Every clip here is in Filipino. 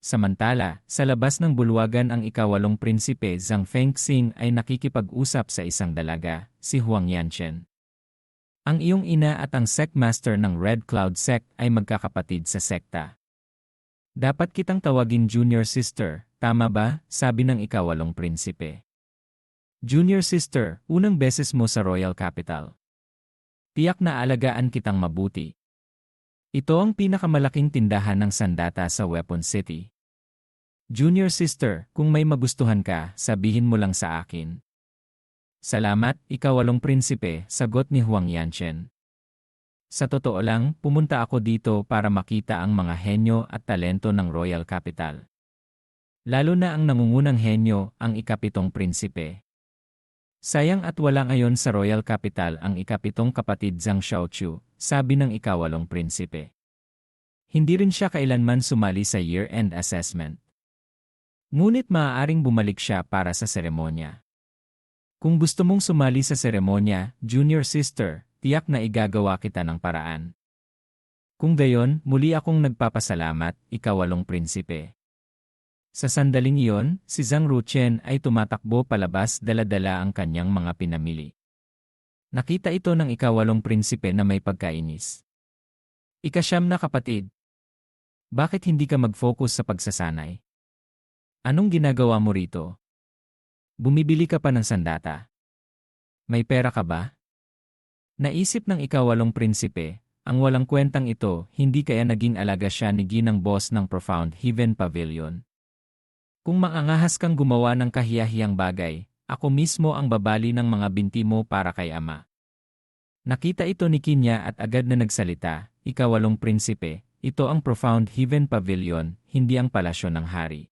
Samantala, sa labas ng bulwagan ang ikawalong prinsipe Zhang Fengxing ay nakikipag-usap sa isang dalaga, si Huang Yanchen. Ang iyong ina at ang sect master ng Red Cloud Sect ay magkakapatid sa sekta. Dapat kitang tawagin junior sister, tama ba? Sabi ng ikawalong prinsipe. Junior sister, unang beses mo sa Royal Capital. Tiyak na alagaan kitang mabuti. Ito ang pinakamalaking tindahan ng sandata sa Weapon City. Junior sister, kung may magustuhan ka, sabihin mo lang sa akin. Salamat, ikawalong prinsipe, sagot ni Huang Yanchen. Sa totoo lang, pumunta ako dito para makita ang mga henyo at talento ng Royal Capital. Lalo na ang nangungunang henyo, ang ikapitong prinsipe. Sayang at wala ngayon sa Royal Capital ang ikapitong kapatid Zhang Xiaochu, sabi ng ikawalong prinsipe. Hindi rin siya kailanman sumali sa year-end assessment. Ngunit maaaring bumalik siya para sa seremonya. Kung gusto mong sumali sa seremonya, junior sister, tiyak na igagawa kita ng paraan. Kung gayon, muli akong nagpapasalamat, ikawalong prinsipe. Sa sandaling iyon, si Zhang Ruchen ay tumatakbo palabas dala-dala ang kanyang mga pinamili. Nakita ito ng ikawalong prinsipe na may pagkainis. Ikasyam na kapatid. Bakit hindi ka mag-focus sa pagsasanay? Anong ginagawa mo rito? Bumibili ka pa ng sandata. May pera ka ba? Naisip ng ikawalong prinsipe, ang walang kwentang ito, hindi kaya naging alaga siya ni Ginang boss ng Profound Heaven Pavilion. Kung maangahas kang gumawa ng kahiyahiyang bagay, ako mismo ang babali ng mga binti mo para kay ama. Nakita ito ni Kinya at agad na nagsalita, ikawalong prinsipe, ito ang Profound Heaven Pavilion, hindi ang palasyo ng hari.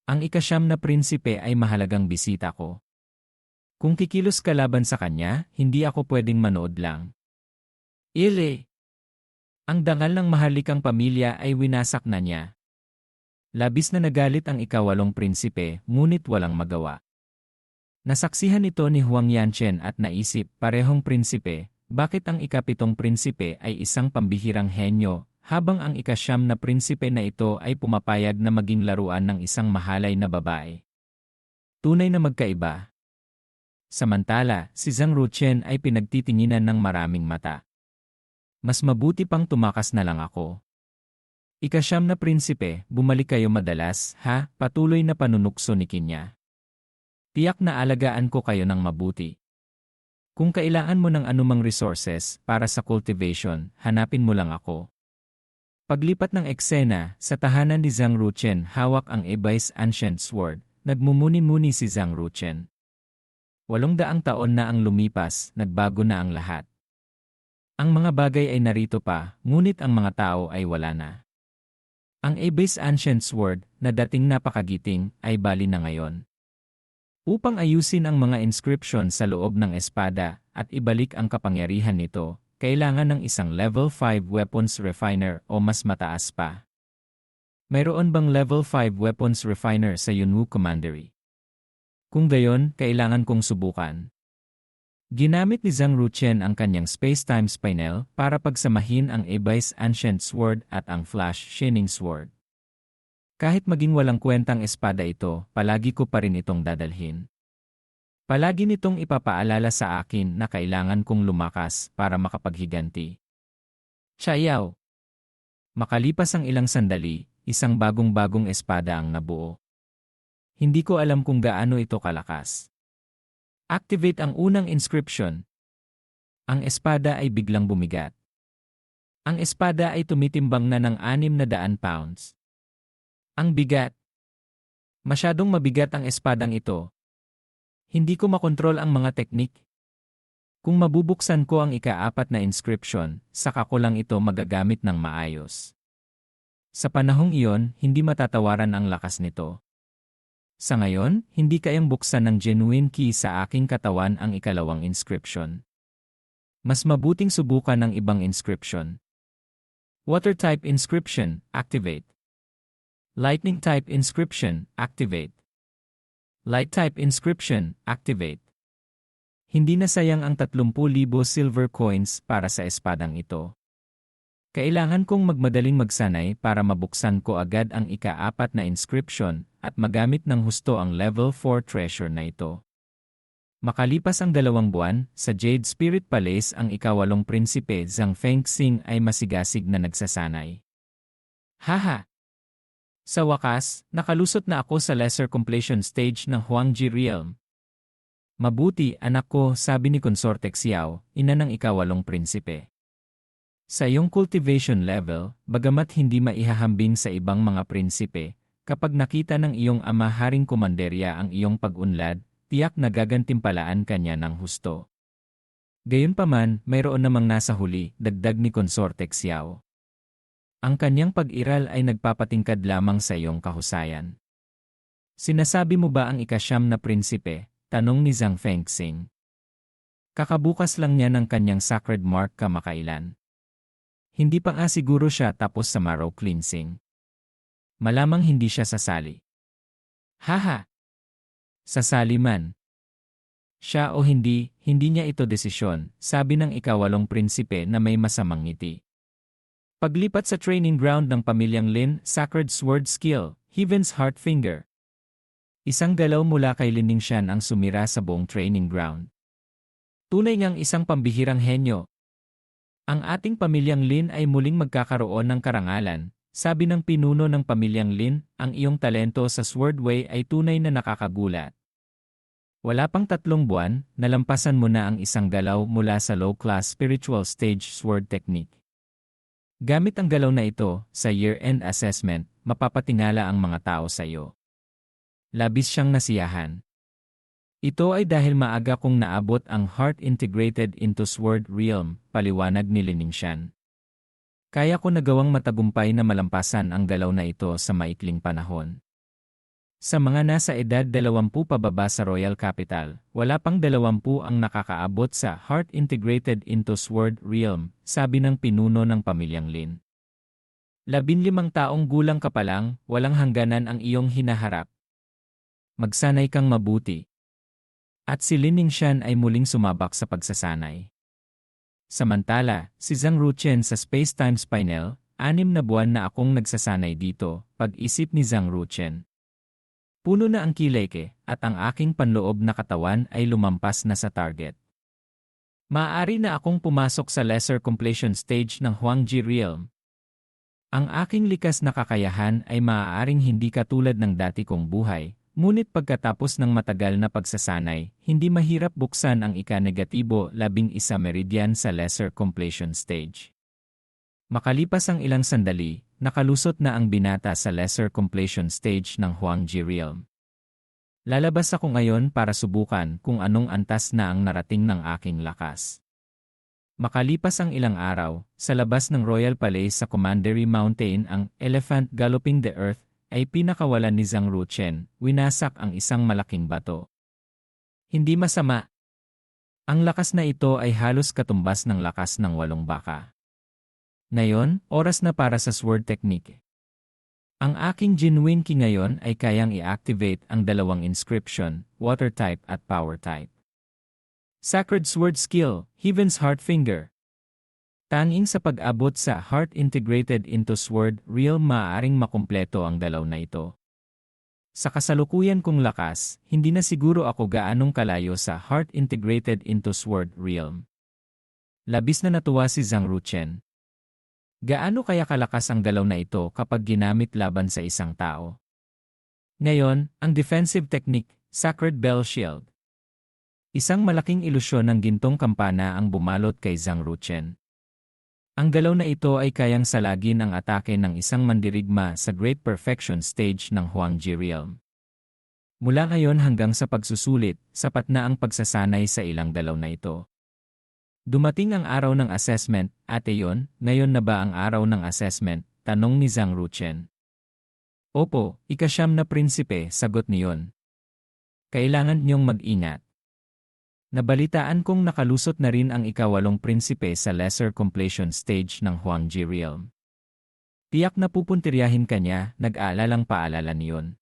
Ang ikasyam na prinsipe ay mahalagang bisita ko. Kung kikilos ka laban sa kanya, hindi ako pwedeng manood lang. Ile! Ang dangal ng mahalikang pamilya ay winasak na niya. Labis na nagalit ang ikawalong prinsipe, ngunit walang magawa. Nasaksihan ito ni Huang Yanchen at naisip, parehong prinsipe, bakit ang ikapitong prinsipe ay isang pambihirang henyo, habang ang ikasyam na prinsipe na ito ay pumapayag na maging laruan ng isang mahalay na babae. Tunay na magkaiba. Samantala, si Zhang Ruchen ay pinagtitinginan ng maraming mata. Mas mabuti pang tumakas na lang ako. Ikasyam na prinsipe, bumalik kayo madalas, ha? Patuloy na panunukso ni Kinya. Tiyak na alagaan ko kayo ng mabuti. Kung kailangan mo ng anumang resources para sa cultivation, hanapin mo lang ako. Paglipat ng eksena, sa tahanan ni Zhang Ruchen hawak ang Ebice Ancient Sword, nagmumuni-muni si Zhang Ruchen. 800 taon na ang lumipas, nagbago na ang lahat. Ang mga bagay ay narito pa, ngunit ang mga tao ay wala na. Ang Ebice Ancient Sword, na dating napakagiting, ay bali na ngayon. Upang ayusin ang mga inscription sa loob ng espada at ibalik ang kapangyarihan nito, kailangan ng isang level 5 weapons refiner o mas mataas pa. Mayroon bang level 5 weapons refiner sa Yunwu Commandery? Kung gayon, kailangan kong subukan. Ginamit ni Zhang Ruchen ang kanyang space-time spinel para pagsamahin ang Ebice Ancient Sword at ang Flash Shining Sword. Kahit maging walang kwentang espada ito, palagi ko pa rin itong dadalhin. Palagi nitong ipapaalala sa akin na kailangan kong lumakas para makapaghiganti. Xiao! Makalipas ang ilang sandali, isang bagong-bagong espada ang nabuo. Hindi ko alam kung gaano ito kalakas. Activate ang unang inscription. Ang espada ay biglang bumigat. Ang espada ay tumitimbang na ng 600 pounds. Ang bigat. Masyadong mabigat ang espadang ito. Hindi ko makontrol ang mga teknik. Kung mabubuksan ko ang ika-4 na inscription, saka ko lang ito magagamit ng maayos. Sa panahong iyon, hindi matatawaran ang lakas nito. Sa ngayon, hindi kayang buksan ng genuine key sa aking katawan ang ikalawang inscription. Mas mabuting subukan ng ibang inscription. Water type inscription, activate. Lightning type inscription, activate. Light type inscription, activate. Hindi na sayang ang 30,000 silver coins para sa espadang ito. Kailangan kong magmadaling magsanay para mabuksan ko agad ang ika-4 na inscription at magamit ng husto ang level 4 treasure na ito. Makalipas ang 2 buwan, sa Jade Spirit Palace ang ika-8 prinsipe Zhang Fengxing ay masigasig na nagsasanay. Haha! Sa wakas, nakalusot na ako sa lesser completion stage ng Huangji Realm. Mabuti, anak ko, sabi ni Consorte Xiao, ina ng ika-8 prinsipe. Sa iyong cultivation level, bagamat hindi maihahambing sa ibang mga prinsipe, kapag nakita ng iyong ama Haring Komanderya ang iyong pag-unlad, tiyak na gagantimpalaan kanya ng husto. Gayunpaman, mayroon namang nasa huli, dagdag ni Consorte Xiao. Ang kanyang pag-iral ay nagpapatingkad lamang sa iyong kahusayan. Sinasabi mo ba ang ika-9 na prinsipe? Tanong ni Zhang Fengxing. Kakabukas lang niya ng kanyang sacred mark kamakailan. Hindi pa nga siguro siya tapos sa marrow cleansing. Malamang hindi siya sasali. Haha! Sasali man. Siya o hindi, hindi niya ito desisyon, sabi ng ika-8 prinsipe na may masamang ngiti. Paglipat sa training ground ng pamilyang Lin, Sacred Sword Skill, Heaven's Heart Finger. Isang galaw mula kay Lin Ningxian ang sumira sa buong training ground. Tunay ngang isang pambihirang henyo. Ang ating pamilyang Lin ay muling magkakaroon ng karangalan, sabi ng pinuno ng pamilyang Lin, ang iyong talento sa Swordway ay tunay na nakakagulat. Wala pang 3 buwan, nalampasan mo na ang isang galaw mula sa low-class spiritual stage sword technique. Gamit ang galaw na ito, sa year-end assessment, mapapatingala ang mga tao sa iyo. Labis siyang nasiyahan. Ito ay dahil maaga kong naabot ang Heart Integrated into Sword Realm, paliwanag ni Lin Ningxian. Kaya ko nagawang matagumpay na malampasan ang galaw na ito sa maikling panahon. Sa mga nasa edad 20 pababa sa Royal Capital, wala pang 20 ang nakakaabot sa Heart Integrated into Sword Realm, sabi ng pinuno ng pamilyang Lin. 15 taong gulang ka pa lang, walang hangganan ang iyong hinaharap. Magsanay kang mabuti. At si Lin Ningxian ay muling sumabak sa pagsasanay. Samantala, si Zhang Ruchen sa Space-Time Spinel, 6 na buwan na akong nagsasanay dito, pag-isip ni Zhang Ruchen. Puno na ang kileke, at ang aking panloob na katawan ay lumampas na sa target. Maaari na akong pumasok sa lesser completion stage ng Huangji Realm. Ang aking likas na kakayahan ay maaaring hindi katulad ng dati kong buhay, ngunit pagkatapos ng matagal na pagsasanay, hindi mahirap buksan ang ika-11 meridian sa lesser completion stage. Makalipas ang ilang sandali, nakalusot na ang binata sa lesser completion stage ng Huangji Realm. Lalabas ako ngayon para subukan kung anong antas na ang narating ng aking lakas. Makalipas ang ilang araw, sa labas ng Royal Palace sa Commandery Mountain ang Elephant Galloping the Earth, ay pinakawalan ni Zhang Ruchen, winasak ang isang malaking bato. Hindi masama. Ang lakas na ito ay halos katumbas ng lakas ng 8 baka. Ngayon, oras na para sa sword technique. Ang aking Jinwen Qi ngayon ay kayang i-activate ang 2 inscription, water type at power type. Sacred Sword Skill, Heaven's Heart Finger. Tanging sa pag-abot sa Heart Integrated into Sword Realm maaaring makumpleto ang dalaw na ito. Sa kasalukuyan kong lakas, hindi na siguro ako gaanong kalayo sa Heart Integrated into Sword Realm. Labis na natuwa si Zhang Ruchen. Gaano kaya kalakas ang dalaw na ito kapag ginamit laban sa isang tao? Ngayon, ang defensive technique, Sacred Bell Shield. Isang malaking ilusyon ng gintong kampana ang bumalot kay Zhang Ruchen. Ang galaw na ito ay kayang salagin ang atake ng isang mandirigma sa Great Perfection stage ng Huangji Realm. Mula ngayon hanggang sa pagsusulit, sapat na ang pagsasanay sa ilang dalaw na ito. Dumating ang araw ng assessment, ate yon, ngayon na ba ang araw ng assessment? Tanong ni Zhang Ruchen. Opo, ika-9 na prinsipe, sagot niyon. Kailangan niyong mag-ingat. Nabalitaan kong nakalusot na rin ang ika-8 prinsipe sa lesser completion stage ng Huangji Realm. Tiyak na pupuntiryahin kanya, nag-aalalang paalala niyon.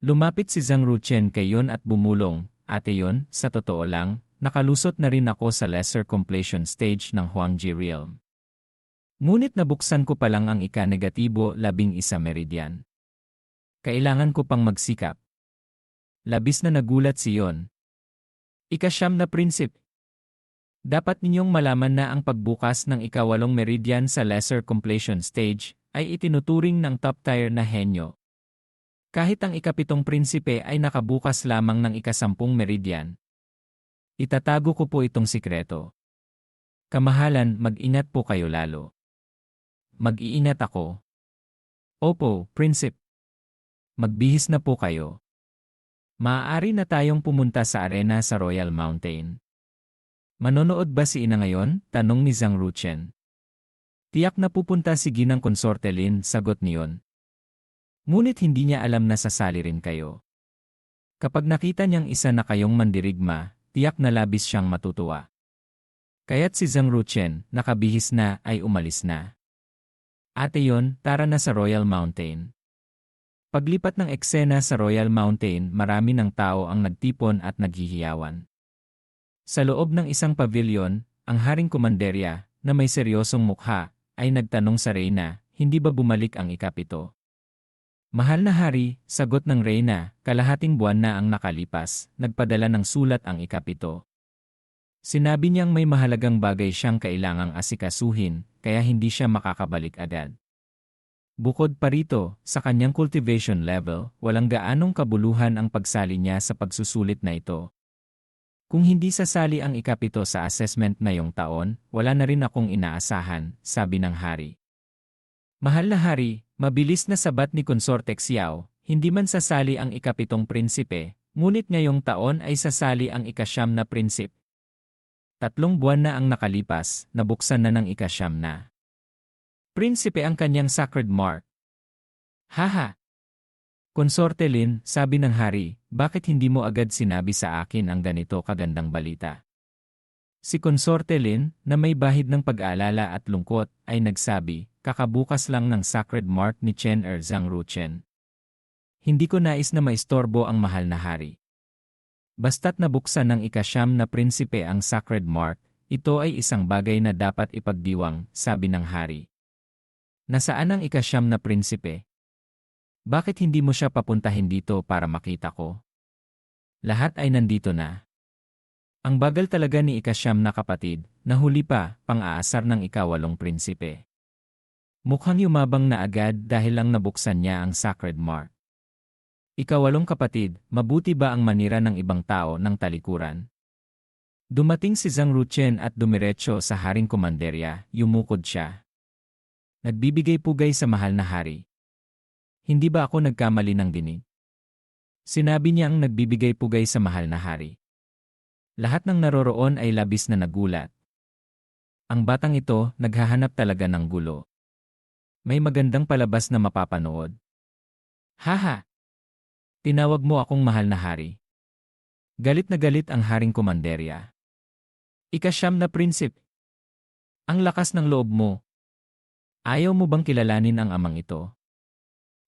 Lumapit si Zhang Ruchen kay Yon at bumulong, ate Yon, sa totoo lang, nakalusot na rin ako sa lesser completion stage ng Huangji Realm. Ngunit nabuksan ko pa lang ang ika-11 meridian. Kailangan ko pang magsikap. Labis na nagulat si Yon. Ika-9 na prinsip. Dapat ninyong malaman na ang pagbukas ng ika-8 meridian sa lesser completion stage ay itinuturing ng top tier na henyo. Kahit ang ika-7 prinsipe ay nakabukas lamang ng ika-10 meridian. Itatago ko po itong sikreto. Kamahalan, mag-ingat po kayo lalo. Mag-iingat ako. Opo, prinsip. Magbihis na po kayo. Maaari na tayong pumunta sa arena sa Royal Mountain. Manonood ba si Ina ngayon? Tanong ni Zhang Ruchen. Tiyak na pupunta si Ginang Konsorte Lin, sagot niyon. Ngunit hindi niya alam na sasali rin kayo. Kapag nakita niyang isa na kayong mandirigma, tiyak na labis siyang matutuwa. Kaya't si Zhang Ruchen, nakabihis na, ay umalis na. Ate Yon, tara na sa Royal Mountain. Paglipat ng eksena sa Royal Mountain, marami ng tao ang nagtipon at naghihiyawan. Sa loob ng isang pavilion, ang Haring Kumanderya, na may seryosong mukha, ay nagtanong sa Reyna, hindi ba bumalik ang ika-7? Mahal na hari, sagot ng Reyna, kalahating buwan na ang nakalipas, nagpadala ng sulat ang ika-7. Sinabi niyang may mahalagang bagay siyang kailangang asikasuhin, kaya hindi siya makakabalik agad. Bukod pa rito, sa kanyang cultivation level, walang gaanong kabuluhan ang pagsali niya sa pagsusulit na ito. Kung hindi sasali ang ika-7 sa assessment na yung taon, wala na rin akong inaasahan, sabi ng hari. Mahal na hari, mabilis na sabat ni Konsorte Xiao, hindi man sasali ang ika-7 prinsipe, ngunit ngayong taon ay sasali ang ika-9 na prinsip. 3 buwan na ang nakalipas, nabuksan na ng ika-9 na. Prinsipe ang kanyang sacred mark. Haha! Konsorte Lin, sabi ng hari, bakit hindi mo agad sinabi sa akin ang ganito kagandang balita? Si Konsorte Lin, na may bahid ng pag-aalala at lungkot, ay nagsabi, kakabukas lang ng sacred mark ni Chen Zhang Ruchen. Hindi ko nais na maistorbo ang mahal na hari. Basta't nabuksan ng ika-9 na prinsipe ang sacred mark, ito ay isang bagay na dapat ipagdiwang, sabi ng hari. Nasaan ang ika-9 na prinsipe? Bakit hindi mo siya papuntahin dito para makita ko? Lahat ay nandito na. Ang bagal talaga ni ika-9 na kapatid, nahuli pa, pang-aasar ng ika-8 prinsipe. Mukhang yumabang na agad dahil lang nabuksan niya ang sacred mark. Ika-8 kapatid, mabuti ba ang manira ng ibang tao ng talikuran? Dumating si Zhang Ruchen at dumiretso sa Haring Kumanderya, yumukod siya. Nagbibigay pugay sa mahal na hari. Hindi ba ako nagkamali ng dinig? Sinabi niyang nagbibigay pugay sa mahal na hari. Lahat ng naroroon ay labis na nagulat. Ang batang ito, naghahanap talaga ng gulo. May magandang palabas na mapapanood. Haha! Tinawag mo akong mahal na hari. Galit na galit ang Haring Kumanderya. Ika-9 na prinsip. Ang lakas ng loob mo. Ayaw mo bang kilalanin ang amang ito?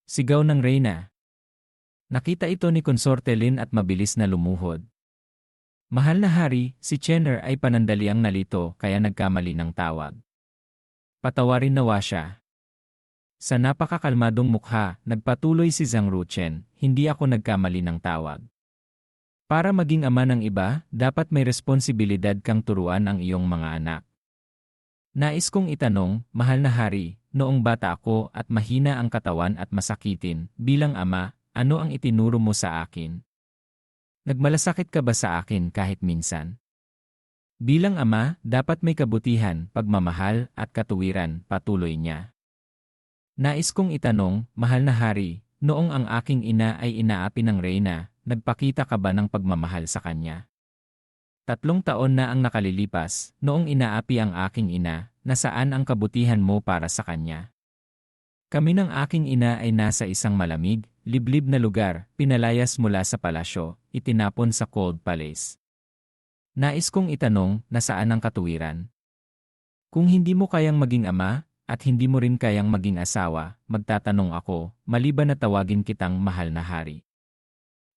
Sigaw ng Reyna. Nakita ito ni Konsorte Lin at mabilis na lumuhod. Mahal na hari, si Chen'er ay panandaliang nalito kaya nagkamali ng tawag. Patawarin nawa siya. Sa napakakalmadong mukha, nagpatuloy si Zhang Ruchen, hindi ako nagkamali ng tawag. Para maging ama ng iba, dapat may responsibilidad kang turuan ang iyong mga anak. Nais kong itanong, mahal na hari, noong bata ako at mahina ang katawan at masakitin, bilang ama, ano ang itinuro mo sa akin? Nagmalasakit ka ba sa akin kahit minsan? Bilang ama, dapat may kabutihan, pagmamahal at katuwiran, patuloy niya. Nais kong itanong, mahal na hari, noong ang aking ina ay inaapi ng Reyna, nagpakita ka ba ng pagmamahal sa kanya? 3 taon na ang nakalilipas, noong inaapi ang aking ina, nasaan ang kabutihan mo para sa kanya? Kami ng aking ina ay nasa isang malamig, liblib na lugar, pinalayas mula sa palasyo, itinapon sa cold palace. Nais kong itanong, nasaan ang katuwiran? Kung hindi mo kayang maging ama, at hindi mo rin kayang maging asawa, magtatanong ako, maliban na tawagin kitang mahal na hari.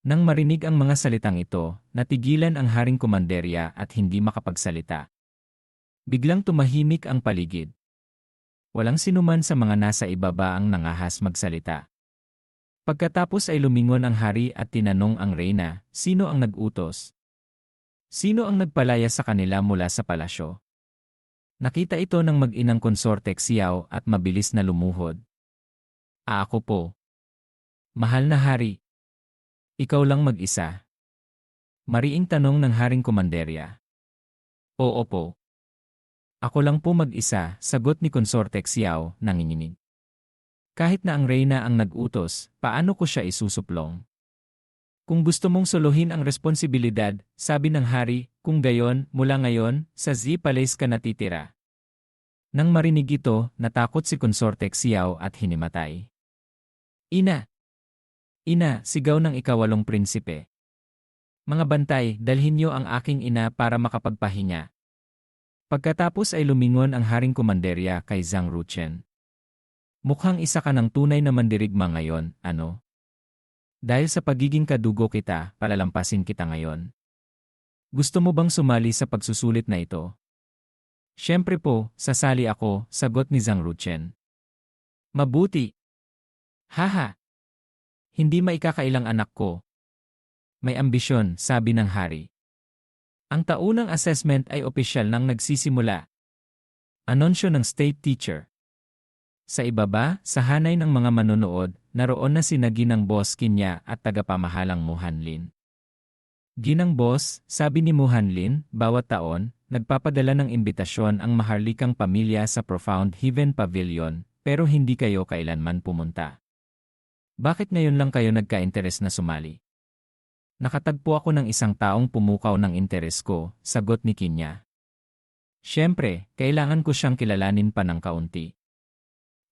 Nang marinig ang mga salitang ito, natigilan ang Haring Kumanderya at hindi makapagsalita. Biglang tumahimik ang paligid. Walang sinuman sa mga nasa ibaba ang nangahas magsalita. Pagkatapos ay lumingon ang hari at tinanong ang reyna, sino ang nag-utos? Sino ang nagpalaya sa kanila mula sa palasyo? Nakita ito ng mag-inang konsorte Xiao at mabilis na lumuhod. Ako po. Mahal na hari. Ikaw lang mag-isa. Mariing tanong ng haring komanderya. Oo po. Ako lang po mag-isa, sagot ni konsorte Xiao, nanginginig. Kahit na ang reyna ang nag-utos, paano ko siya isusuplong? Kung gusto mong suluhin ang responsibilidad, sabi ng hari, kung gayon, mula ngayon, sa Z Palace ka natitira. Nang marinig ito, natakot si konsorte Xiao at hinimatay. Ina! Ina, sigaw ng ikawalong prinsipe. Mga bantay, dalhin niyo ang aking ina para makapagpahinga. Pagkatapos ay lumingon ang haring komanderya kay Zhang Ruchen. Mukhang isa ka ng tunay na mandirigma ngayon, ano? Dahil sa pagiging kadugo kita, palalampasin kita ngayon. Gusto mo bang sumali sa pagsusulit na ito? Siyempre po, sasali ako, sagot ni Zhang Ruchen. Mabuti. Haha. Hindi maikakailang anak ko. May ambisyon, sabi ng hari. Ang taunang assessment ay opisyal nang nagsisimula. Anunsyo ng state teacher. Sa ibaba, sa hanay ng mga manonood, naroon na si Ginang Boss Kinya at tagapamahalang Muhanlin. Ginang Boss, sabi ni Muhanlin, bawat taon, nagpapadala ng imbitasyon ang maharlikang pamilya sa Profound Heaven Pavilion, pero hindi kayo kailanman pumunta. Bakit ngayon lang kayo nagka-interes na sumali? Nakatagpo ako ng isang taong pumukaw ng interes ko, sagot ni Kinya. Siyempre, kailangan ko siyang kilalanin pa ng kaunti.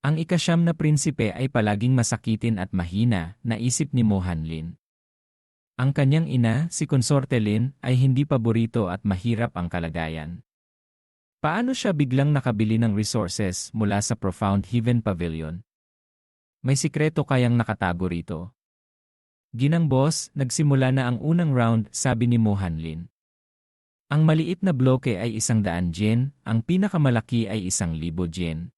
Ang ikasyam na prinsipe ay palaging masakitin at mahina, naisip ni Muhanlin. Ang kanyang ina, si Konsorte Lin, ay hindi paborito at mahirap ang kalagayan. Paano siya biglang nakabili ng resources mula sa Profound Heaven Pavilion? May sikreto kayang nakatago rito. Ginang Boss, nagsimula na ang unang round, sabi ni Muhanlin. Ang maliit na bloke ay 100 yen, ang pinakamalaki ay 1,000 yen.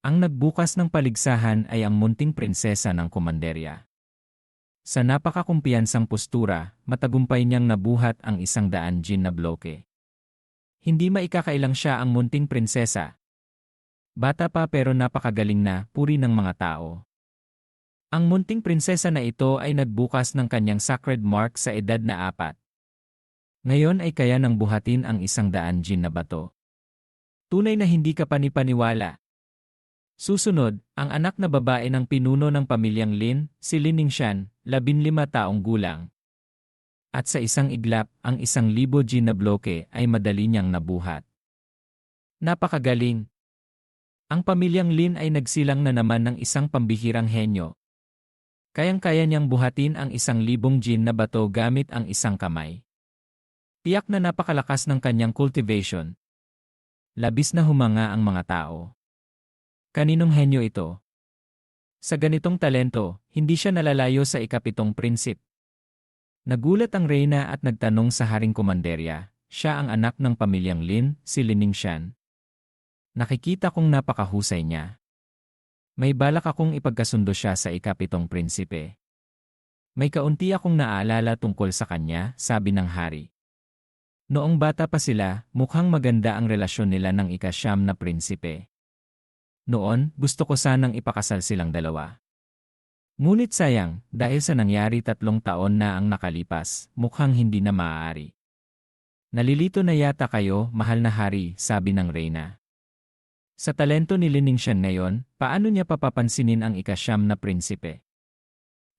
Ang nagbukas ng paligsahan ay ang munting prinsesa ng komanderya. Sa napakakumpiyansang postura, matagumpay niyang nabuhat ang 100 yen na bloke. Hindi maikakailang siya ang munting prinsesa. Bata pa pero napakagaling na, puri ng mga tao. Ang munting prinsesa na ito ay nagbukas ng kanyang sacred mark sa edad na 4. Ngayon ay kaya nang buhatin ang 100 yen na bato. Tunay na hindi ka panipaniwala. Susunod, ang anak na babae ng pinuno ng pamilyang Lin, si Lin Ningshan, 15 taong gulang. At sa isang iglap, ang 1,000 yen na bloke ay madali niyang nabuhat. Napakagaling! Ang pamilyang Lin ay nagsilang na naman ng isang pambihirang henyo. Kayang-kaya niyang buhatin ang 1,000 yen na bato gamit ang isang kamay. Tiyak na napakalakas ng kanyang cultivation. Labis na humanga ang mga tao. Kaninong henyo ito? Sa ganitong talento, hindi siya nalalayo sa ikapitong prinsip. Nagulat ang reyna at nagtanong sa haring komanderya, siya ang anak ng pamilyang Lin, si Lin Ningshan. Nakikita kong napakahusay niya. May balak akong ipagkasundo siya sa ikapitong prinsipe. May kaunti akong naaalala tungkol sa kanya, sabi ng hari. Noong bata pa sila, mukhang maganda ang relasyon nila ng ika-9 na prinsipe. Noon, gusto ko sanang ipakasal silang dalawa. Ngunit sayang, dahil sa nangyari 3 taon na ang nakalipas, mukhang hindi na maaari. Nalilito na yata kayo, mahal na hari, sabi ng reyna. Sa talento ni Lin Ningshan ngayon, paano niya papapansinin ang ika-9 na prinsipe?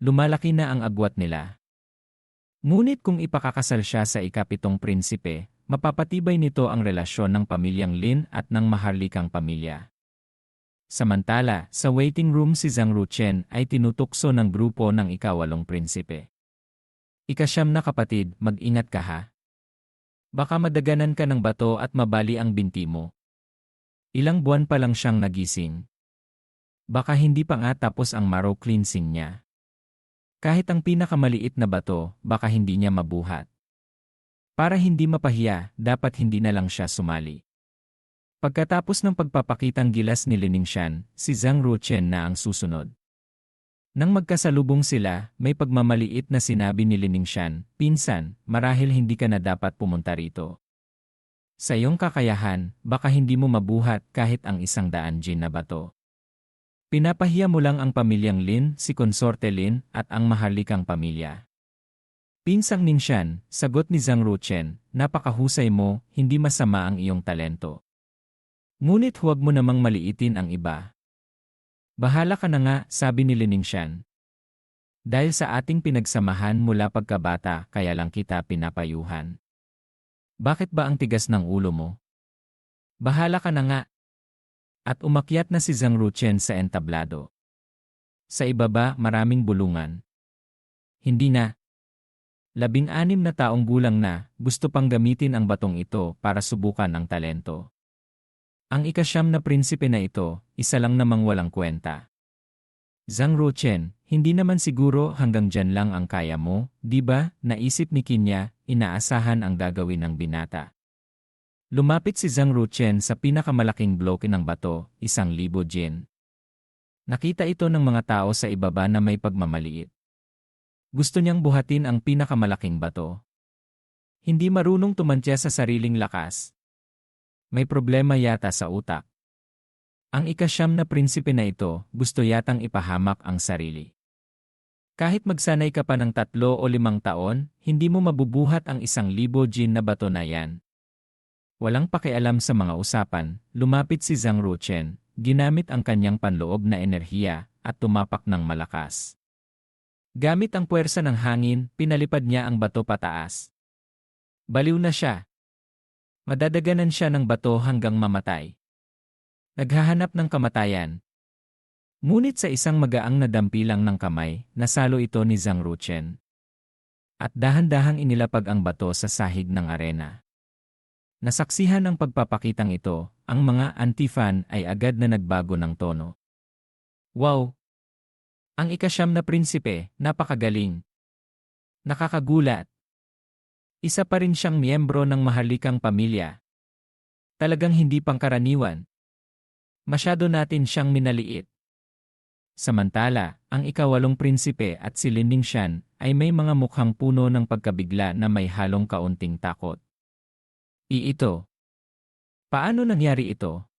Lumalaki na ang agwat nila. Ngunit kung ipakakasal siya sa ikapitong prinsipe, mapapatibay nito ang relasyon ng pamilyang Lin at ng maharlikang pamilya. Samantala, sa waiting room si Zhang Ruchen ay tinutukso ng grupo ng ika-8 prinsipe. Ika-9 na kapatid, mag-ingat ka ha. Baka madaganan ka ng bato at mabali ang binti mo. Ilang buwan pa lang siyang nagising. Baka hindi pa nga tapos ang marrow cleansing niya. Kahit ang pinakamaliit na bato, baka hindi niya mabuhat. Para hindi mapahiya, dapat hindi na lang siya sumali. Pagkatapos ng pagpapakitang gilas ni Liningshan, si Zhang Ruchen na ang susunod. Nang magkasalubong sila, may pagmamaliit na sinabi ni Liningshan, "Pinsan, marahil hindi ka na dapat pumunta rito. Sa iyong kakayahan, baka hindi mo mabuhat kahit ang 100 jin na bato. Pinapahiya mo lang ang pamilyang Lin, si Konsorte Lin, at ang maharlikang pamilya." Pinsang Ningxian, sagot ni Zhang Ruchen, "Napakahusay mo, hindi masama ang iyong talento. Ngunit huwag mo namang maliitin ang iba." "Bahala ka na nga," sabi ni Liningshan. "Dahil sa ating pinagsamahan mula pagkabata kaya lang kita pinapayuhan. Bakit ba ang tigas ng ulo mo? Bahala ka na nga." At umakyat na si Zhang Ruchen sa entablado. Sa ibaba maraming bulungan. Hindi na. 16 na taong gulang na, gusto pang gamitin ang batong ito para subukan ang talento. Ang ika-9 na prinsipe na ito, isa lang namang walang kwenta. "Zhang Ruchen, hindi naman siguro hanggang dyan lang ang kaya mo, di ba?" Naisip ni Kinya, inaasahan ang gagawin ng binata. Lumapit si Zhang Ruchen sa pinakamalaking bloke ng bato, 1,000 jin. Nakita ito ng mga tao sa ibaba na may pagmamaliit. Gusto niyang buhatin ang pinakamalaking bato. Hindi marunong tumantya sa sariling lakas. May problema yata sa utak. Ang ika-9 na prinsipe na ito, gusto yatang ipahamak ang sarili. Kahit magsanay ka pa ng 3 o 5 taon, hindi mo mabubuhat ang 1,000 jin na bato na yan. Walang pakialam sa mga usapan, lumapit si Zhang Ruchen, ginamit ang kanyang panloob na enerhiya, at tumapak ng malakas. Gamit ang puwersa ng hangin, pinalipad niya ang bato pataas. Baliw na siya. Madadaganan siya ng bato hanggang mamatay. Naghahanap ng kamatayan. Ngunit sa isang magaang na dampilang ng kamay, nasalo ito ni Zhang Ruchen. At dahan-dahang inilapag ang bato sa sahig ng arena. Nasaksihan ng pagpapakitang ito, ang mga anti-fan ay agad na nagbago ng tono. "Wow! Ang ika-9 na prinsipe, napakagaling. Nakakagulat. Isa pa rin siyang miyembro ng maharlikang pamilya. Talagang hindi pangkaraniwan. Masyado natin siyang minaliit." Samantala, ang ika-8 prinsipe at si Lin Ningxian ay may mga mukhang puno ng pagkabigla na may halong kaunting takot. Ito. Paano nangyari ito?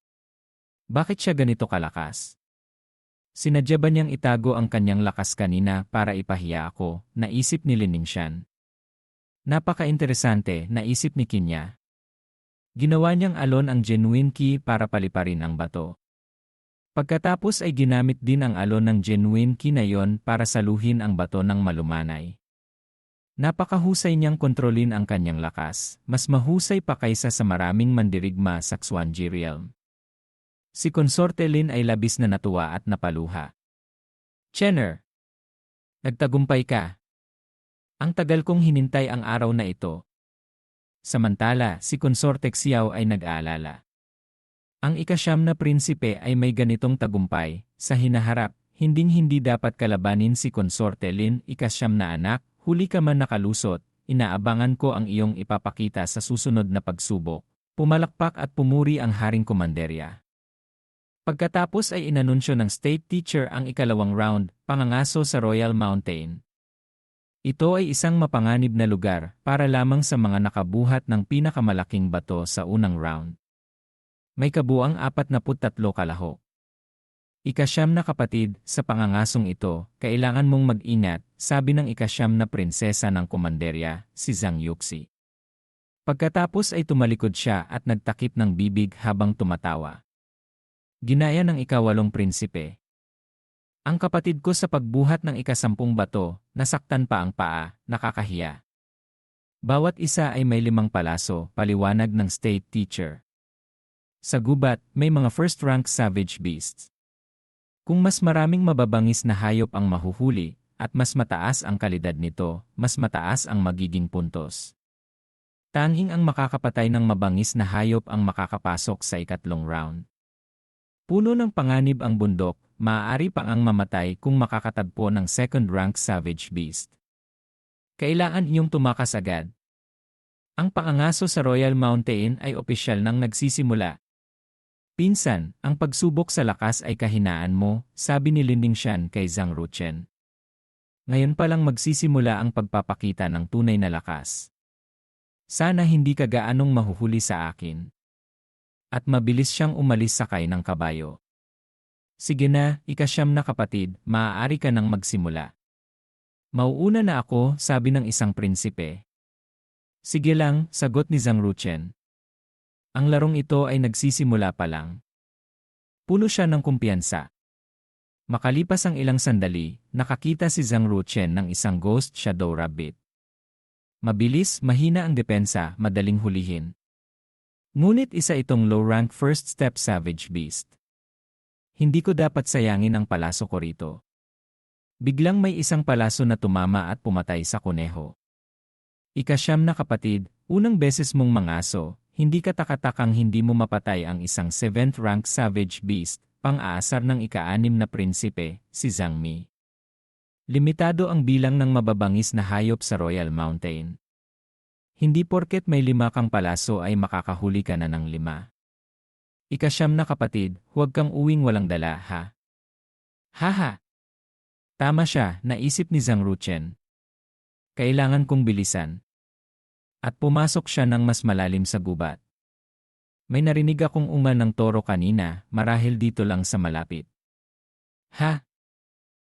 Bakit siya ganito kalakas? Sinadya ba niyang itago ang kanyang lakas kanina para ipahiya ako, naisip ni Lin Ningxian. Napaka-interesante, naisip ni Kinya. Ginawa niyang alon ang genuine key para paliparin ang bato. Pagkatapos ay ginamit din ang alon ng genuine key na yon para saluhin ang bato ng malumanay. Napakahusay niyang kontrolin ang kanyang lakas, mas mahusay pa kaysa sa maraming mandirigma sa Xuanji Realm. Si Konsorte Lin ay labis na natuwa at napaluha. "Chenner, nagtagumpay ka. Ang tagal kong hinintay ang araw na ito." Samantala, si Konsorte Xiao ay nag-aalala. Ang ika-9 na prinsipe ay may ganitong tagumpay, sa hinaharap, hinding-hindi dapat kalabanin si Konsorte Lin, ika-9 na anak. "Huli ka man nakalusot, inaabangan ko ang iyong ipapakita sa susunod na pagsubok." Pumalakpak at pumuri ang Haring Komanderya. Pagkatapos ay inanunsyo ng state teacher ang ika-2 round, pangangaso sa Royal Mountain. Ito ay isang mapanganib na lugar para lamang sa mga nakabuhat ng pinakamalaking bato sa unang round. May kabuang 43 kalahok. Ika-9 na kapatid, sa pangangasong ito, kailangan mong mag-ingat, sabi ng ika-9 na prinsesa ng komanderya, si Zhang Yuxi. Pagkatapos ay tumalikod siya at nagtakip ng bibig habang tumatawa. Ginaya ng ika-8 prinsipe. "Ang kapatid ko sa pagbuhat ng ika-10 bato, nasaktan pa ang paa, nakakahiya. Bawat isa ay may 5 palaso," paliwanag ng state teacher. "Sa gubat, may mga first-rank savage beasts. Kung mas maraming mababangis na hayop ang mahuhuli, at mas mataas ang kalidad nito, mas mataas ang magiging puntos. Tanging ang makakapatay ng mabangis na hayop ang makakapasok sa ika-3 round. Puno ng panganib ang bundok, maaari pa ang mamatay kung makakatagpo ng second-rank savage beast. Kailangan inyong tumakas agad. Ang pangangaso sa Royal Mountain ay opisyal nang nagsisimula." Pinsan, ang pagsubok sa lakas ay kahinaan mo, sabi ni Lin Dingshan kay Zhang Ruchen. Ngayon pa lang magsisimula ang pagpapakita ng tunay na lakas. Sana hindi ka gaanong mahuhuli sa akin. At mabilis siyang umalis sakay ng kabayo. Sige na, ikasyam na kapatid, maaari ka nang magsimula. Mauuna na ako, sabi ng isang prinsipe. Sige lang, sagot ni Zhang Ruchen. Ang larong ito ay nagsisimula pa lang. Puno siya ng kumpiyansa. Makalipas ang ilang sandali, nakakita si Zhang Ruchen ng isang ghost shadow rabbit. Mabilis, mahina ang depensa, madaling hulihin. Ngunit isa itong low-rank first step savage beast. Hindi ko dapat sayangin ang palaso ko rito. Biglang may isang palaso na tumama at pumatay sa kuneho. Ikasyam na kapatid, unang beses mong mangaso, hindi ka takatakang hindi mo mapatay ang isang 7th rank savage beast, pang-aasar ng ika-6 na prinsipe, si Zhang Mi. Limitado ang bilang ng mababangis na hayop sa Royal Mountain. Hindi porket may 5 kang palaso ay makakahuli ka na ng 5. Ikasyam na kapatid, huwag kang uwing walang dala, ha? Haha! Tama siya, naisip ni Zhang Ruchen. Kailangan kong bilisan. At pumasok siya ng mas malalim sa gubat. May narinig akong unga ng toro kanina, marahil dito lang sa malapit. Ha?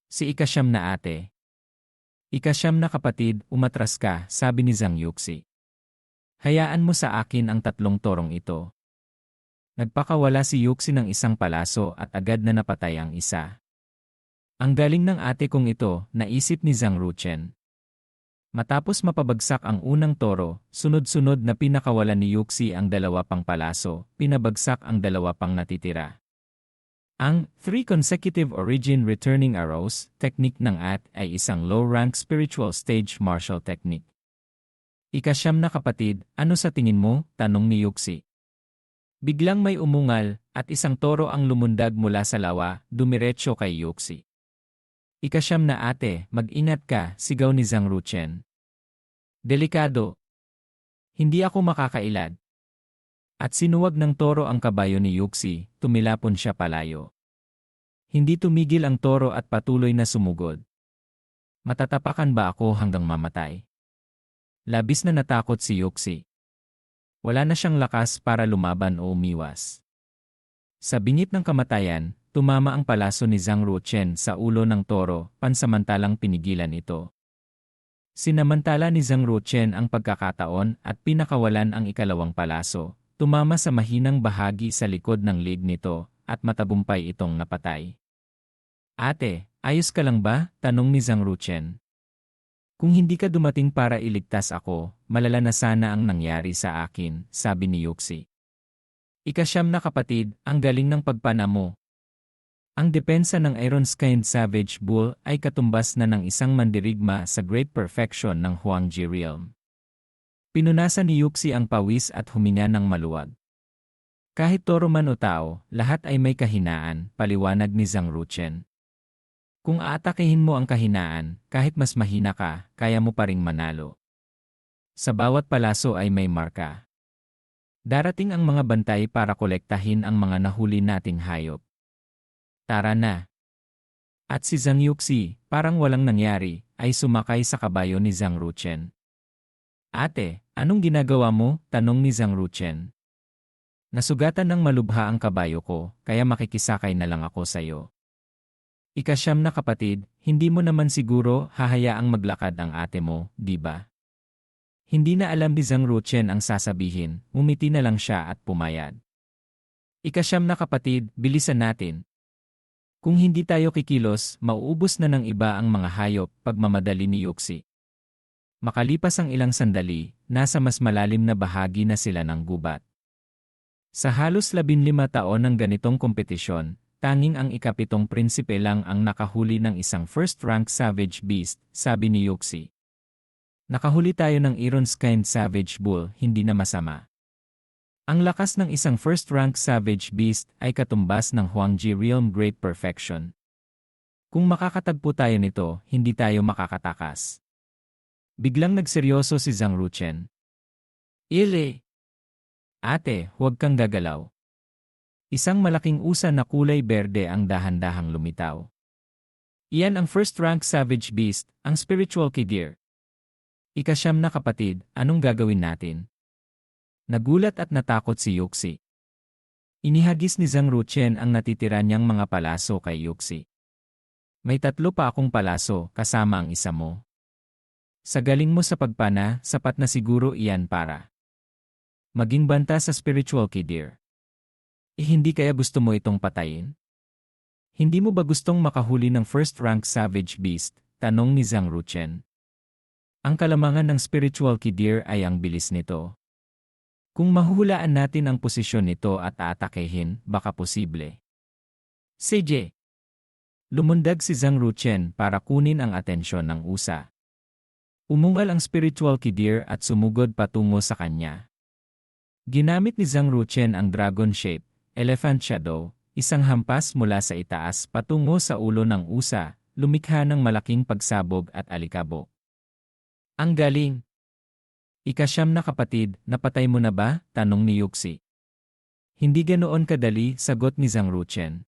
Si ikasyam na ate. Ikasyam na kapatid, umatras ka, sabi ni Zhang Yuxi. Hayaan mo sa akin ang 3 torong ito. Nagpakawala si Yuxi ng isang palaso at agad na napatay ang isa. Ang galing ng ate kong ito, naisip ni Zhang Ruchen. Matapos mapabagsak ang unang toro, sunod-sunod na pinakawalan ni Yuxi ang 2 pang palaso, pinabagsak ang 2 pang natitira. Ang 3 consecutive origin returning arrows, technique ng at ay isang low-rank spiritual stage martial technique. Ikasyam na kapatid, ano sa tingin mo? Tanong ni Yuxi. Biglang may umungal, at isang toro ang lumundag mula sa lawa, dumiretso kay Yuxi. Ikasyam na ate, mag-ingat ka, sigaw ni Zhang Ruchen. Delikado. Hindi ako makakailad. At sinuwag ng toro ang kabayo ni Yuxi, tumilapon siya palayo. Hindi tumigil ang toro at patuloy na sumugod. Matatapakan ba ako hanggang mamatay? Labis na natakot si Yuxi. Wala na siyang lakas para lumaban o umiwas. Sa bingit ng kamatayan, tumama ang palaso ni Zhang Ruchen sa ulo ng toro, pansamantalang pinigilan ito. Sinamantala ni Zhang Ruchen ang pagkakataon at pinakawalan ang ikalawang palaso, tumama sa mahinang bahagi sa likod ng leg nito, at matagumpay itong napatay. Ate, ayos ka lang ba? Tanong ni Zhang Ruchen. Kung hindi ka dumating para iligtas ako, malala na sana ang nangyari sa akin, sabi ni Yuxi. Ikasyam na kapatid, ang galing ng pagpana mo. Ang depensa ng iron-skinned savage bull ay katumbas na ng isang mandirigma sa great perfection ng Huangji realm. Pinunasan ni Yuxi ang pawis at huminga ng maluwag. Kahit toro man o tao, lahat ay may kahinaan, paliwanag ni Zhang Ruchen. Kung aatakihin mo ang kahinaan, kahit mas mahina ka, kaya mo pa ring manalo. Sa bawat palaso ay may marka. Darating ang mga bantay para kolektahin ang mga nahuli nating hayop. Tara na. At si Zhang Yuxi, parang walang nangyari, ay sumakay sa kabayo ni Zhang Ruchen. Ate, anong ginagawa mo? Tanong ni Zhang Ruchen. Nasugatan ng malubha ang kabayo ko, kaya makikisakay na lang ako sayo. Ikasyam na kapatid, hindi mo naman siguro hahayaang maglakad ang ate mo, di ba? Hindi na alam ni Zhang Ruchen ang sasabihin, ngumiti na lang siya at pumayag. Ikasyam na kapatid, bilisan natin. Kung hindi tayo kikilos, mauubos na ng iba ang mga hayop, pagmamadali ni Yuxi. Makalipas ang ilang sandali, nasa mas malalim na bahagi na sila ng gubat. Sa halos 15 taon ng ganitong kompetisyon, tanging ang ika-7 prinsipe lang ang nakahuli ng isang first-rank savage beast, sabi ni Yuxi. Nakahuli tayo ng iron-skinned savage bull, hindi na masama. Ang lakas ng isang first-rank savage beast ay katumbas ng Huangji realm great perfection. Kung makakatagpo tayo nito, hindi tayo makakatakas. Biglang nagseryoso si Zhang Ruchen. Ile! Ate, huwag kang gagalaw. Isang malaking usa na kulay berde ang dahan-dahang lumitaw. Iyan ang first-rank savage beast, ang spiritual Kidir. Ika-9 na kapatid, anong gagawin natin? Nagulat at natakot si Yuxi. Inihagis ni Zhang Ruchen ang natitira niyang mga palaso kay Yuxi. May 3 pa akong palaso, kasama ang isa mo. Sa galing mo sa pagpana, sapat na siguro iyan para maging banta sa spiritual Kidir. Hindi kaya gusto mo itong patayin? Hindi mo ba gustong makahuli ng first-rank savage beast? Tanong ni Zhang Ruchen. Ang kalamangan ng spiritual Kidir ay ang bilis nito. Kung mahuhulaan natin ang posisyon nito at aatakehin, baka posible. CJ. Lumundag si Zhang Ruchen para kunin ang atensyon ng usa. Umungal ang spiritual Kidir at sumugod patungo sa kanya. Ginamit ni Zhang Ruchen ang dragon shape, elephant shadow, isang hampas mula sa itaas patungo sa ulo ng usa, lumikha ng malaking pagsabog at alikabok. Ang galing! Ika-9 na kapatid, napatay mo na ba? Tanong ni Yuxi. Hindi ganoon kadali, sagot ni Zhang Ruchen.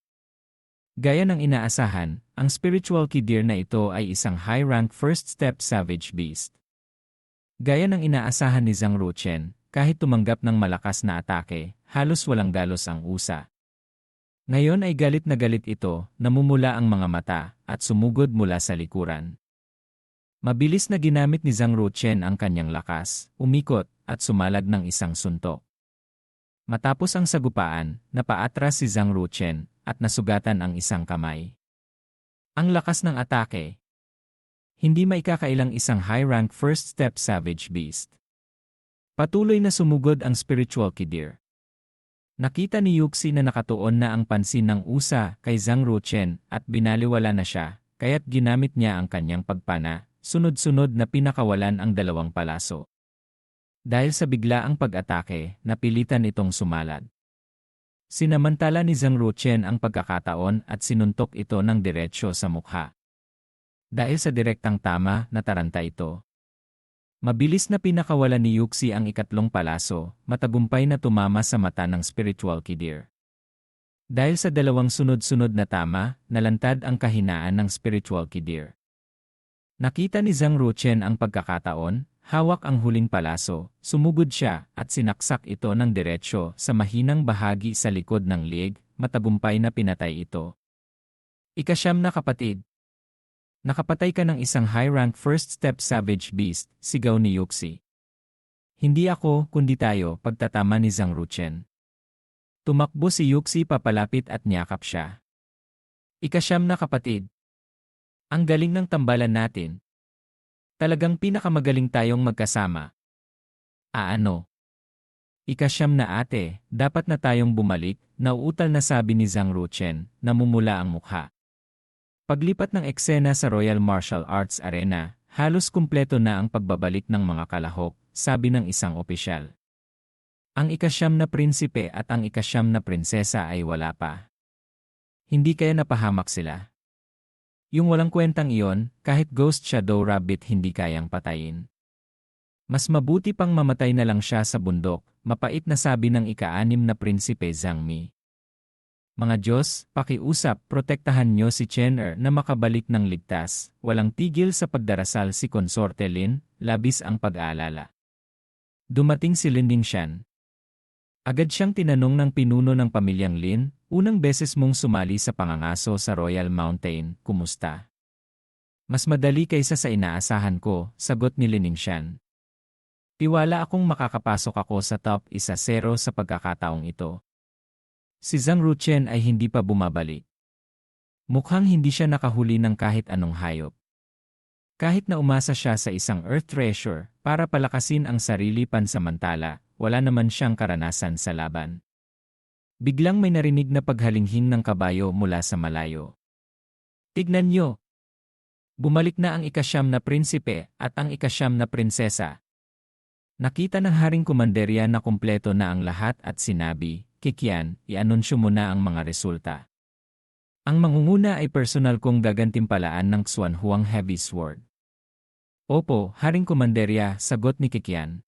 Gaya ng inaasahan, ang spiritual Kidir na ito ay isang high-rank first-step savage beast. Gaya ng inaasahan ni Zhang Ruchen, kahit tumanggap ng malakas na atake, halos walang galos ang usa. Ngayon ay galit na galit ito, namumula ang mga mata, at sumugod mula sa likuran. Mabilis na ginamit ni Zhang Ruchen ang kanyang lakas, umikot, at sumalag ng isang suntok. Matapos ang sagupaan, napaatras si Zhang Ruchen, at nasugatan ang isang kamay. Ang lakas ng atake. Hindi maikakailang isang high-rank first-step savage beast. Patuloy na sumugod ang spiritual Kidir. Nakita ni Yuxi na nakatuon na ang pansin ng usa kay Zhang Ruchen at binaliwala na siya, kaya't ginamit niya ang kanyang pagpana. Sunod-sunod na pinakawalan ang 2 palaso. Dahil sa biglaang pag-atake, napilitan itong sumalad. Sinamantala ni Zhang Ruchen ang pagkakataon at sinuntok ito ng diretsyo sa mukha. Dahil sa direktang tama, nataranta ito. Mabilis na pinakawalan ni Yuxi ang 3 palaso, matagumpay na tumama sa mata ng spiritual Kidir. Dahil sa 2 sunod-sunod na tama, nalantad ang kahinaan ng spiritual Kidir. Nakita ni Zhang Ruchen ang pagkakataon, hawak ang huling palaso, sumugod siya at sinaksak ito ng diretsyo sa mahinang bahagi sa likod ng liig, matagumpay na pinatay ito. Ika-9 na kapatid. Nakapatay ka ng isang high-rank first-step savage beast, sigaw ni Yuxi. Hindi ako, kundi tayo, pagtatama ni Zhang Ruchen. Tumakbo si Yuxi papalapit at niyakap siya. Ika-9 na kapatid. Ang galing ng tambalan natin. Talagang pinakamagaling tayong magkasama. Ano? Ika-9 na ate, dapat na tayong bumalik, nauutal na sabi ni Zhang Ruchen, namumula ang mukha. Paglipat ng eksena sa Royal Martial Arts Arena, halos kumpleto na ang pagbabalik ng mga kalahok, sabi ng isang opisyal. Ang ika-9 na prinsipe at ang ika-9 na prinsesa ay wala pa. Hindi kaya napahamak sila? Yung walang kwentang iyon, kahit Ghost Shadow Rabbit hindi kayang patayin. Mas mabuti pang mamatay na lang siya sa bundok, mapait na sabi ng ika-6 na prinsipe Zhang Mi. Mga Diyos, pakiusap, protektahan niyo si Chen na makabalik ng ligtas, walang tigil sa pagdarasal si Consorte Lin, labis ang pag-aalala. Dumating si Lin Dingshan. Agad siyang tinanong ng pinuno ng pamilyang Lin, unang beses mong sumali sa pangangaso sa Royal Mountain, kumusta? Mas madali kaysa sa inaasahan ko, sagot ni Lin Dingshan. Tiwala akong makakapasok ako sa top 1-0 sa pagkakataong ito. Si Zhang Ruchen ay hindi pa bumabalik. Mukhang hindi siya nakahuli ng kahit anong hayop. Kahit na umasa siya sa isang Earth Treasure para palakasin ang sarili pansamantala, wala naman siyang karanasan sa laban. Biglang may narinig na paghalinghing ng kabayo mula sa malayo. Tignan niyo! Bumalik na ang ika-9 na prinsipe at ang ika-9 na prinsesa. Nakita ng Haring Kumanderya na kumpleto na ang lahat at sinabi, Kikian, i-anunsyo mo na ang mga resulta. Ang mangunguna ay personal kong gagantimpalaan ng Xuanhuang Heavy Sword. Opo, Haring Kumanderya, sagot ni Kikian.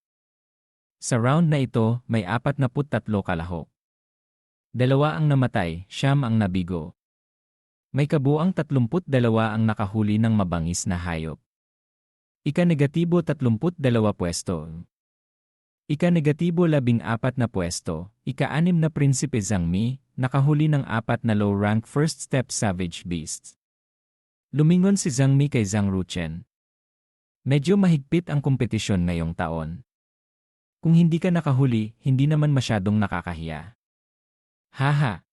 Sa round na ito, may 43 kalahok. 2 ang namatay, 9 ang nabigo. May kabuang 32 ang nakahuli ng mabangis na hayop. Ika-negatibo 32 pwesto. Ika-negatibo 14 na pwesto, ika-6 na Prinsipe Zhangmi, nakahuli ng 4 na low-rank first step savage beasts. Lumingon si Zhangmi kay Zhang Ruchen. Medyo mahigpit ang kompetisyon ngayong taon. Kung hindi ka nakahuli, hindi naman masyadong nakakahiya. Haha.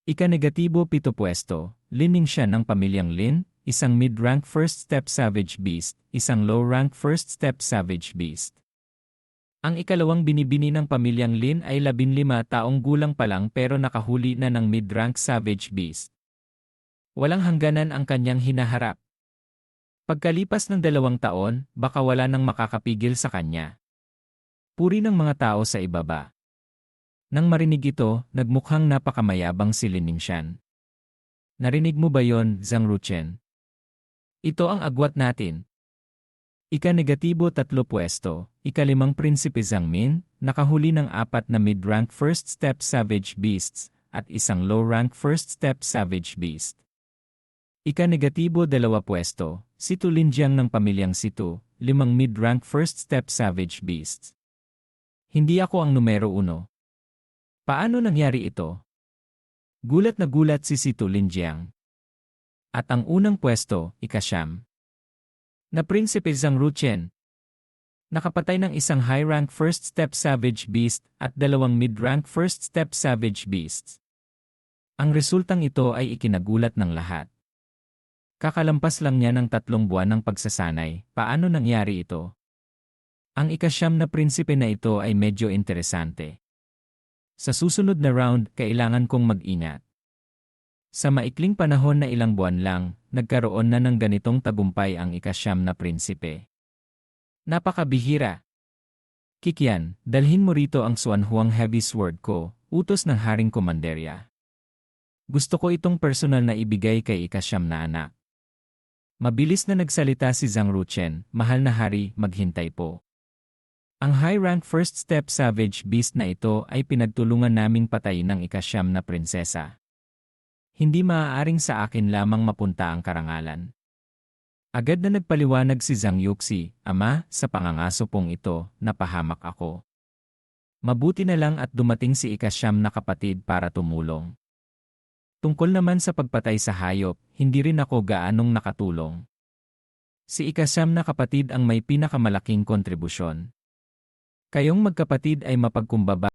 Ika-negatibo 7 pwesto, Lin Ningxian ng pamilyang Lin, isang mid-rank first step savage beast, isang low-rank first step savage beast. Ang ikalawang binibini ng pamilyang Lin ay 15 taong gulang pa lang pero nakahuli na ng mid-rank savage beast. Walang hangganan ang kanyang hinaharap. Pagkalipas ng 2 taon, baka wala nang makakapigil sa kanya. Puri ng mga tao sa ibaba. Nang marinig ito, nagmukhang napakamayabang si Lin Ningxian. Narinig mo ba yon, Zhang Ruchen? Ito ang agwat natin. Ika-negatibo 3 pwesto, ika-5 Prinsipe Zhangmin, nakahuli ng 4 na mid-rank first step savage beasts, at isang low-rank first step savage beast. Ika-negatibo 2 pwesto, si Tu Linjiang ng pamilyang Situ, 5 mid-rank first step savage beasts. Hindi ako ang numero 1. Paano nangyari ito? Gulat na gulat si Tu Linjiang. At ang unang pwesto, ika-9 na Prinsipe Zhang Ruchen. Nakapatay ng isang high-rank first step savage beast at 2 mid-rank first step savage beasts. Ang resultang ito ay ikinagulat ng lahat. Kakalampas lang niya ng 3 buwan ng pagsasanay, paano nangyari ito? Ang ika-9 na prinsipe na ito ay medyo interesante. Sa susunod na round, kailangan kong mag-ingat. Sa maikling panahon na ilang buwan lang, nagkaroon na ng ganitong tagumpay ang ika-9 na prinsipe. Napakabihira. Kikian, dalhin mo rito ang Xuanhuang heavy sword ko, utos ng Haring Komanderya. Gusto ko itong personal na ibigay kay ika-9 na anak. Mabilis na nagsalita si Zhang Ruchen, mahal na hari, maghintay po. Ang high-rank first step savage beast na ito ay pinagtulungan naming patayin ng ika-9 na prinsesa. Hindi maaaring sa akin lamang mapunta ang karangalan. Agad na nagpaliwanag si Zhang Yuxi, Ama, sa pangangaso pong ito, napahamak ako. Mabuti na lang at dumating si ika-9 na kapatid para tumulong. Tungkol naman sa pagpatay sa hayop, hindi rin ako gaanong nakatulong. Si ika-9 na kapatid ang may pinakamalaking kontribusyon. Kayong magkapatid ay mapagkumbaba